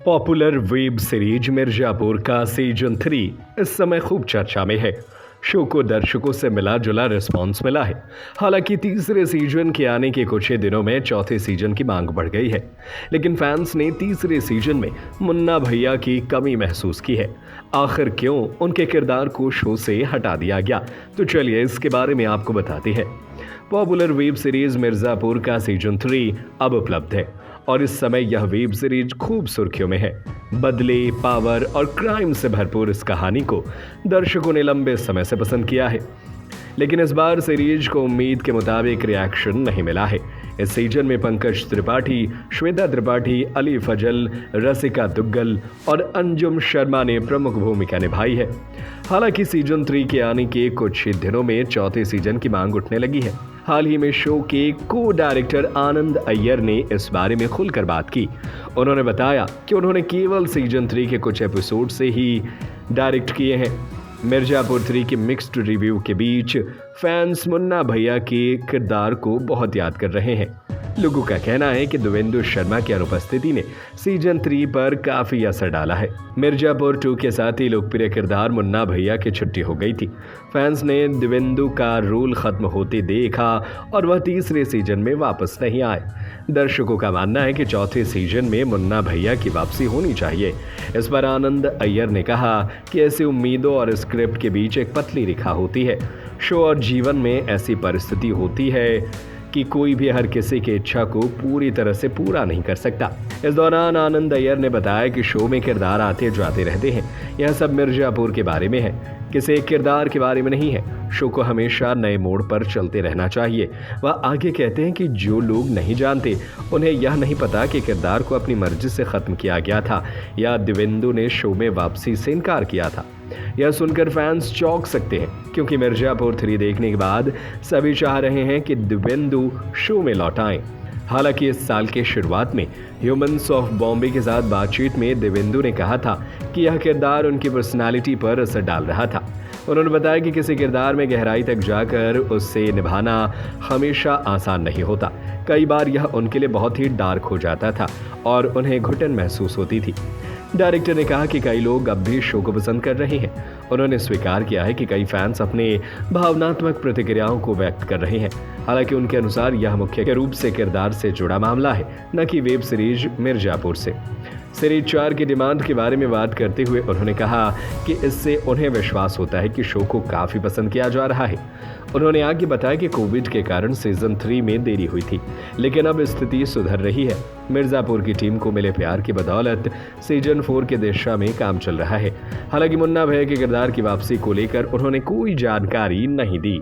Popular web series Mirzapur का season 3 इस समय खूब चर्चा में है। शो को दर्शकों से मिला जुला रिस्पॉन्स मिला है। हालांकि तीसरे सीजन के आने के कुछ ही दिनों में चौथे सीजन की मांग बढ़ गई है, लेकिन फैंस ने तीसरे सीजन में मुन्ना भैया की कमी महसूस की है। आखिर क्यों उनके किरदार को शो से हटा दिया गया, तो चलिए इसके बारे में आपको बताते हैं। पॉपुलर वेब सीरीज मिर्जापुर का सीजन 3 अब उपलब्ध है और इस समय यह वेब सीरीज खूब सुर्खियों में है। बदले, पावर और क्राइम से भरपूर इस कहानी को दर्शकों ने लंबे समय से पसंद किया है, लेकिन इस बार सीरीज को उम्मीद के मुताबिक रिएक्शन नहीं मिला है। इस सीजन में पंकज त्रिपाठी, श्वेता त्रिपाठी, अली फजल, रसिका दुग्गल और अंजुम शर्मा ने प्रमुख भूमिका निभाई है। हालांकि सीजन 3 के आने के कुछ ही दिनों में चौथे सीजन की मांग उठने लगी है। हाल ही में शो के को डायरेक्टर आनंद अय्यर ने इस बारे में खुलकर बात की। उन्होंने बताया कि उन्होंने केवल सीजन 3 के कुछ एपिसोड से ही डायरेक्ट किए हैं। मिर्जापुर 3 के मिक्स्ड रिव्यू के बीच फैंस मुन्ना भैया के किरदार को बहुत याद कर रहे हैं। लोगों का कहना है कि देवेंदु शर्मा की अनुपस्थिति ने सीजन 3 पर काफी असर डाला है। मिर्जापुर 2 के साथ ही लोकप्रिय किरदार मुन्ना भैया की छुट्टी हो गई थी। फैंस ने देवेंदु का रोल खत्म होते देखा और वह तीसरे सीजन में वापस नहीं आए। दर्शकों का मानना है कि चौथे सीजन में मुन्ना भैया की वापसी होनी चाहिए। इस पर आनंद अय्यर ने कहा कि ऐसी उम्मीदों और स्क्रिप्ट के बीच एक पतली रेखा होती है। शो और जीवन में ऐसी परिस्थिति होती है कि कोई भी हर किसी की इच्छा को पूरी तरह से पूरा नहीं कर सकता। इस दौरान आनंद अय्यर ने बताया कि शो में किरदार आते जाते रहते हैं। यह सब मिर्जापुर के बारे में है, किसी एक किरदार के बारे में नहीं है। शो को हमेशा नए मोड़ पर चलते रहना चाहिए। वह आगे कहते हैं कि जो लोग नहीं जानते उन्हें यह नहीं पता कि किरदार को अपनी मर्जी से खत्म किया गया था या देवेंदु ने शो में वापसी से इनकार किया था। यह सुनकर फैंस चौंक सकते हैं, क्योंकि मिर्जापुर 3 देखने के बाद सभी चाह रहे हैं कि देवेंदु शो में लौट आएं। हालांकि इस साल के शुरुआत में ह्यूमंस ऑफ बॉम्बे के साथ बातचीत में देवेंदु ने कहा था कि यह किरदार उनकी पर्सनालिटी पर असर डाल रहा था। उन्होंने बताया कि किसी किरदार में गहराई तक जाकर उससे निभाना हमेशा आसान नहीं होता। कई बार यह उनके लिए बहुत ही डार्क हो जाता था और उन्हें घुटन महसूस होती थी। डायरेक्टर ने कहा कि कई लोग अब भी शो को पसंद कर रहे हैं। उन्होंने स्वीकार किया है कि कई फैंस अपने भावनात्मक प्रतिक्रियाओं को व्यक्त कर रहे हैं। हालांकि उनके अनुसार यह मुख्य रूप से किरदार से जुड़ा मामला है, न कि वेब सीरीज मिर्जापुर से। सीरीज 4 की डिमांड के बारे में बात करते हुए उन्होंने कहा कि इससे उन्हें विश्वास होता है कि शो को काफ़ी पसंद किया जा रहा है। उन्होंने आगे बताया कि कोविड के कारण सीजन 3 में देरी हुई थी, लेकिन अब स्थिति सुधर रही है। मिर्जापुर की टीम को मिले प्यार की बदौलत सीजन 4 के दिशा में काम चल रहा है। हालांकि मुन्ना भैया के किरदार की वापसी को लेकर उन्होंने कोई जानकारी नहीं दी।